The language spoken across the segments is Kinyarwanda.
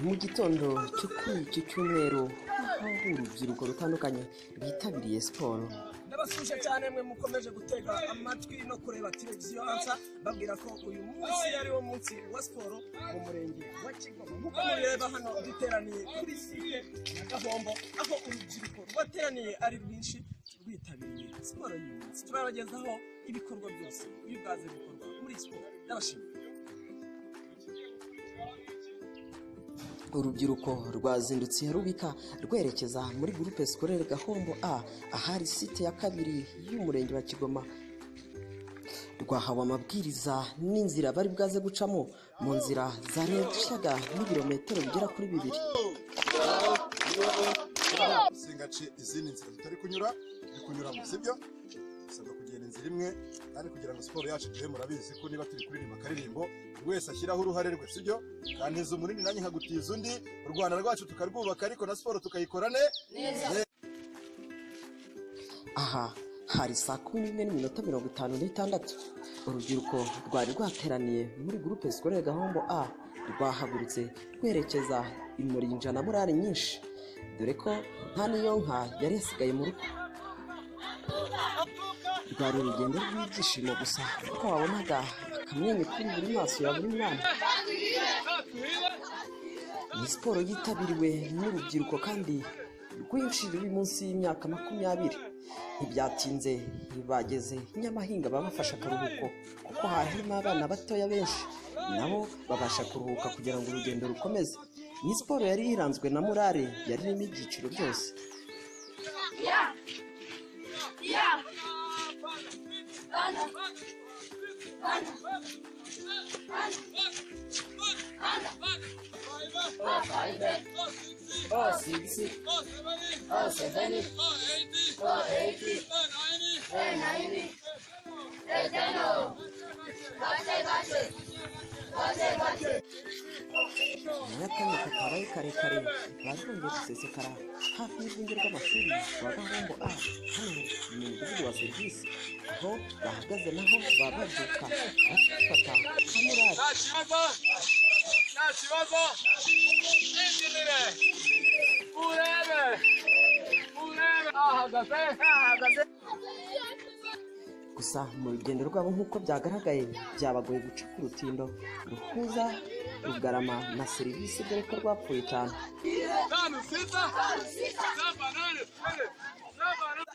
mu gitondo cyo kuri iki cyumweru aho urubyiruko rutandukanye rwitabiriye siporo. Ndabasuje cyane mwe mukomeje gutega amatwi no kureba televiziyo Ansa, babwira ko uyu munsi ari wo munsi wa siporo mu murenge wa Kigoma. Nk'uko mureba hano duteraniye kuri site ya Gahombo, aho urubyiruko rwateraniye ari rwinshi rwitabiriye siporo y'uyu munsi. Turabagezaho ibikorwa byose by'ubwaze bikorwa muri siporo. Ndabashimiye. Urubyiruko rwazindutse rubika rwerekeza muri groupe scolaire Gahombo A, ahari site ya kabiri y'umurenge wa Kigoma. Rwahawe amabwiriza n'inzira bari bwaze gucamo mu nzira zarengaga n'ibirometero bigera kuri 2. Singace izindi nzira tutari kunyuramo, sibyo? Bisabwa kugenda inzira imwe, kandi kugira ngo siporo yacu igihe murabizi ko niba turi kuririmba akaririmbo wese ashyiraho uruhare rwe, sibyo? Kandi izo munini nanjye nkagutiza undi, u Rwanda rwacu tukarwubaka ariko na siporo tukayikora neza. Aha hari saa 11:56. Urubyiruko rwari rwateraniye muri groupe scolaire Gahombo A rwahagurutse rwerekeza imurinja na murari nyinshi, dore ko nta niyo nka yari yasigaye mu rugo. Rwari urugendo rw'ibyishimo gusa kuko wabonaga akamwenyu kuri buri maso ya buri mwana. Ni siporo yitabiriwe n'urubyiruko kandi rwinshi ruri munsi y'imyaka 20. Ntibyatinze bageze Nyamahinga babafasha akaruhuko kuko harimo abana batoya benshi, nabo babasha kuruhuka kugira ngo urugendo rukomeze. Ni siporo yari iranzwe na murare, yari irimo ibyiciro byose. Nyakanya katabaye karekare barongeye gusesekara hafi y'urwunge rw'amashuri rwa Gahombo A, hano mu mudugudu wa serivisi, aho bahagaze naho babaduka bafata kamurari. Nta kibazo urebe ahagaze. Gusa mu rugendo rwabo nk'uko byagaragaye byabagoye guca ku rutindo ruhuza Rugarama na serivisi, dore ko rwapfuye cyane.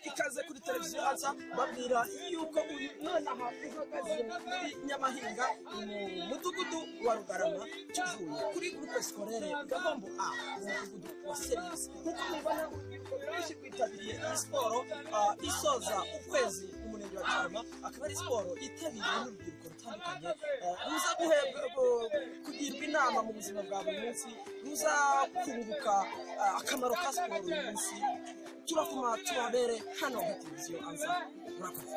Ikaze kuri televiziyo Ansa, babwira yuko uyu nonaha uhagaze muri Nyamahinga mu mudugudu wa Rugarama, tuvuye kuri groupe scolaire Gahombo A, umudugudu wa serivisi. Nk'uko mubona urubyiruko rwinshi rwitabiriye iyi siporo isoza ukwezi mu murenge wa Kigoma. Akaba ari siporo yitabiriwe n'urubyiruko rutandukanye, ruza kugirwa inama mu buzima bwa buri munsi, ruza kunguka akamaro ka siporo uyu munsi. Turakuma tubabere hano kuri televiziyo Ansa. Murakoze.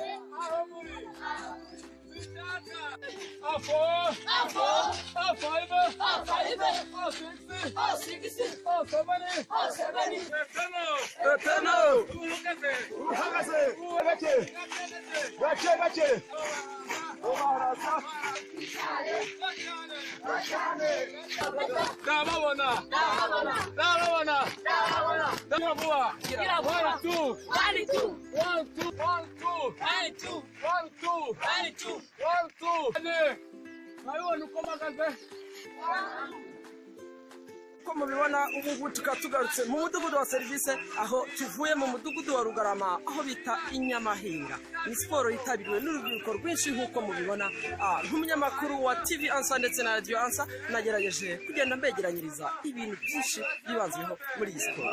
Uko mubibona ubu tukaba tugarutse mu mudugudu wa serivisi, aho tuvuye mu mudugudu wa Rugarama aho bita Inyamahinga. Ni siporo yitabiriwe n'urubyiruko rwinshi nk'uko mubibona. Nk'umunyamakuru wa TV Ansa ndetse na Radio Ansa nagerageje kugenda mbegeranyiriza ibintu byinshi bibanzweho muri iyi siporo.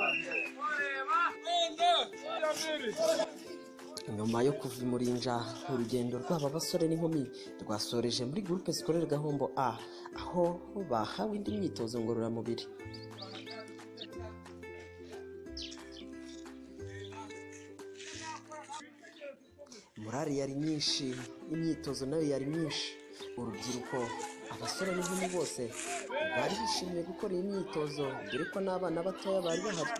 Nyuma yo kuva imurinja, urugendo rw'aba basore n'inkumi rwasoreje muri groupe scolaire Gahombo A, aho bahawe indi myitozo ngororamubiri. Murari yari nyinshi, imyitozo nayo yari myinshi. Urubyiruko, abasore n'inkumi bose bari bishimiye gukora iyi myitozo, dore ko n'abana batoya bari bahari.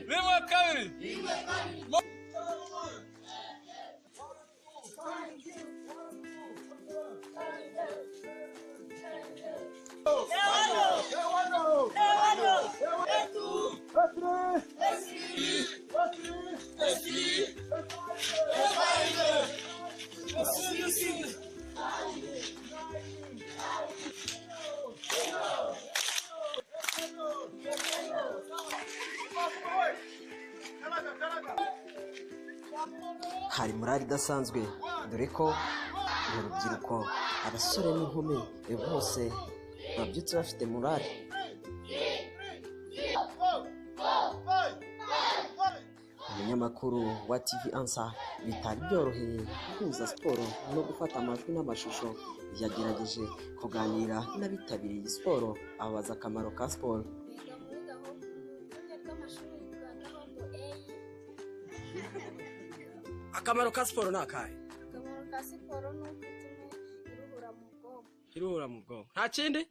Rimwe kabiri. hari morali idasanzwe dore ko urubyiruko abasore n'inkumi bose babyutse bafite morali. Umunyamakuru wa TV Answer bitari byoroheye guhuza siporo no gufata amajwi n'amashusho, yagerageje kuganira n'abitabiriye iyi siporo ababaza akamaro ka siporo. akamaro ka siporo ni akahe? Akamaro ka siporo ni uko ituma iruhura mu bwonko. iruhura mu bwonko, nta kindi?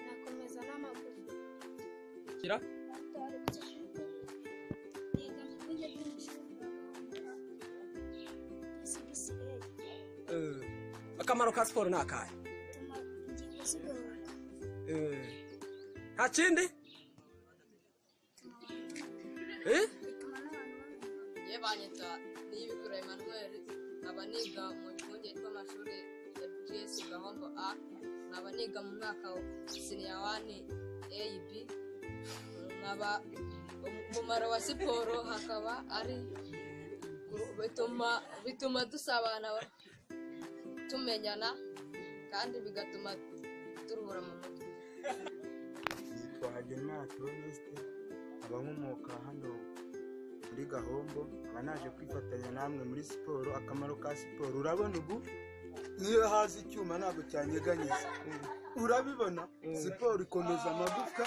Nakomeza n'amaguru. Kira? akamaro ka siporo ni akahe? Ituma ingingo zigororoka. nta kindi? Ituma n'abantu bamenya. Ye banyita Niyibikura Emmanuel, nkaba niga mu rwunge rw'amashuri ya GS Gahombo A, nkaba niga mu mwaka wa senior 1 AIB. Nkaba umumaro wa siporo hakaba ari bituma dusabana, tumenyana, kandi bigatuma turuhura mu mutwe. Nitwa Hagenimana Theoneste, aba nkomoka hano muri Gahombo, aba naje kwifatanya namwe muri siporo. Akamaro ka siporo urabona, ubu niyo haza icyuma ntabwo cyanyeganyiza, urabibona. Siporo ikomeza amagufwa,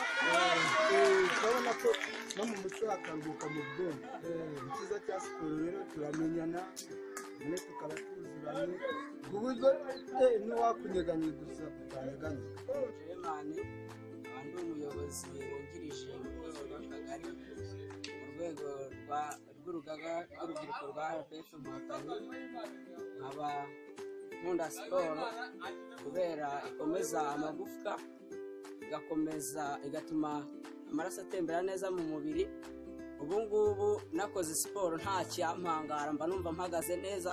urabona ko no mu mutwe hakanguka mu bwonko. Icyiza cya siporo rero turamenyana, rimwe tukaba tuziranye ku buryo n'uwakunyeganyiza gusa utanyeganyega. Jemane, aba ndi umuyobozi wungirije mu rwego rw'akagari, mu rwego rw'urugaga rw'urubyiruko rwa RPF Inkotanyi. Nkaba nkunda siporo kubera ikomeza amagufwa, igatuma amaraso atembera neza mu mubiri. Ubu ngubu nakoze siporo nta cyampangara, mba numva mpagaze neza,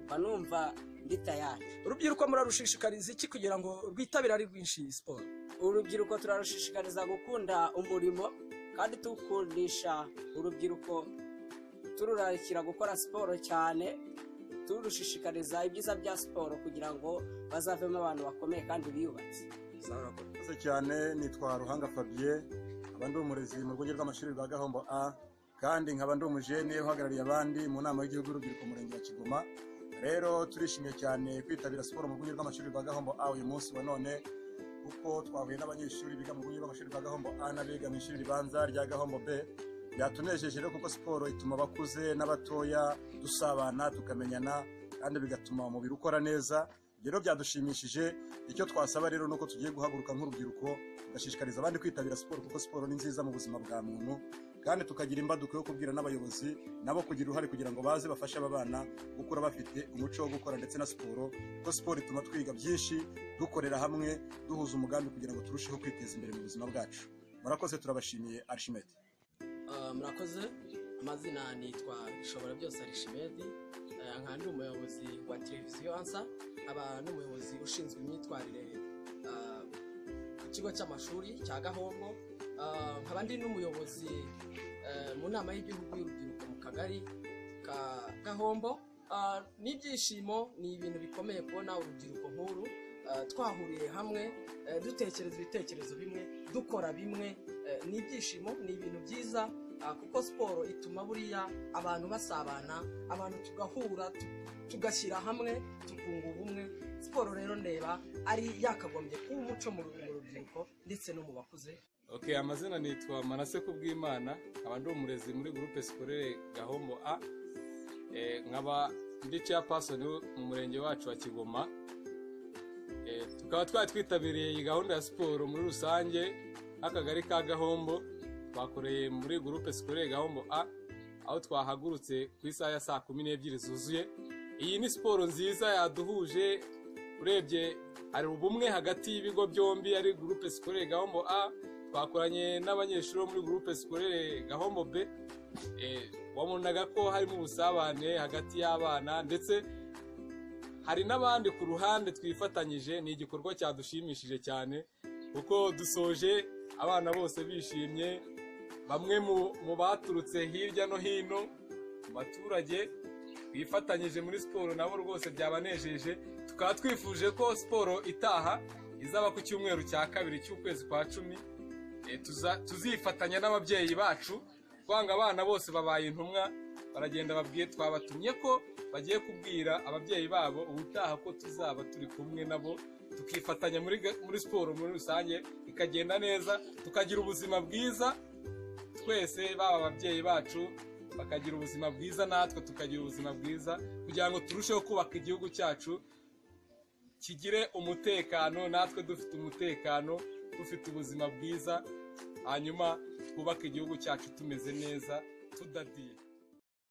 mba numva ndi tayari. urubyiruko murarushishikariza iki kugira ngo rwitabire ari rwinshi iyi siporo? Urubyiruko turarushishikariza gukunda umurimo, kandi tukundisha urubyiruko tururarikira gukora siporo cyane, turushishikariza ibyiza bya siporo kugira ngo bazavemo abantu bakomeye kandi biyubatse. Murakoze cyane. Nitwa Ruhanga Fabien, nkaba ndi umurezi mu rwunge rw'amashuri rwa Gahombo A, kandi nkaba ndi umujene uhagarariye abandi mu nama y'igihugu y'urubyiruko mu murenge wa Kigoma. Rero turishimye cyane kwitabira siporo mu rwunge rw'amashuri rwa Gahombo A uyu munsi wa none, kuko twahuye n'abanyeshuri biga mu rwunge rw'amashuri rwa Gahombo A n'abiga mu ishuri ribanza rya Gahombo B. Byatunejeje rero kuko siporo ituma abakuze n'abatoya dusabana, tukamenyana, kandi bigatuma umubiri ukora neza. Rero byadushimishije. Icyo twasaba rero nuko tugiye guhaguruka nk'urubyiruko tugashishikariza abandi kwitabira siporo, kuko siporo ni nziza mu buzima bwa muntu, kandi tukagira imbaduko yo kubwira n'abayobozi nabo kugira uruhare kugira ngo baze bafashe aba bana gukura bafite umuco wo gukora ndetse na siporo, kuko siporo ituma twiga byinshi dukorera hamwe, duhuza umugambi kugira ngo turusheho kwiteza imbere mu buzima bwacu. Murakoze, turabashimiye. Archimede. Murakoze. Amazina nitwa Ishobora byose Archimede, nkaba ndi umuyobozi wa televiziyo Answer, aba n'umuyobozi ushinzwe imyitwarire ku kigo cy'amashuri cya Gahombo. Nkaba ndi n'umuyobozi mu nama y'igihugu y'urubyiruko mu kagari ka Gahombo. N'ibyishimo, ni ibintu bikomeye kubona urubyiruko nk'uru twahuriye hamwe, dutekereza ibitekerezo bimwe, dukora bimwe. Ni ibyishimo, ni ibintu byiza, kuko siporo ituma buriya abantu basabana, abantu tugahura, tugashyira hamwe, tukunga ubumwe. Siporo rero ndeba ari yakagombye kuba umuco mu rubyiruko ndetse no mu bakuze. Amazina nitwa Manase Kubwimana, nkaba ndi umurezi muri groupe scolaire Gahombo A, nkaba ndi chairperson mu murenge wacu wa Kigoma. Tukaba twitabiriye iyi gahunda ya siporo muri rusange akagari ka Gahombo. Twakoreye muri groupe scolaire Gahombo A, aho twahagurutse ku isaha ya saa 12 zuzuye. Iyi ni siporo nziza yaduhuje, urebye hari ubumwe hagati y'ibigo byombi, ari groupe scolaire Gahombo A. Twakoranye n'abanyeshuri muri groupe scolaire Gahombo B. Wabonaga ko harimo ubusabane hagati y'abana, ndetse hari n'abandi ku ruhande twifatanyije. Ni igikorwa cyadushimishije cyane, kuko dusoje abana bose bishimye, bamwe mu baturutse hirya no hino mu baturage twifatanyije muri siporo nabo rwose byabanejeje. Tukaba twifuje ko siporo itaha izaba ku cyumweru cya kabiri cy'ukwezi kwa 10. Tuzifatanya n'ababyeyi bacu kwanga abana bose babaye intumwa, baragenda babwiye, twabatumye ko bagiye kubwira ababyeyi babo ubutaha ko tuzaba turi kumwe nabo, tukifatanya muri siporo muri rusange, ikagenda neza, tukagira ubuzima bwiza twese, baba ababyeyi bacu bakagira ubuzima bwiza, natwe tukagira ubuzima bwiza, kugira ngo turusheho kubaka igihugu cyacu kigire umutekano, natwe dufite umutekano, dufite ubuzima bwiza, hanyuma twubake igihugu cyacu tumeze neza tudadiye.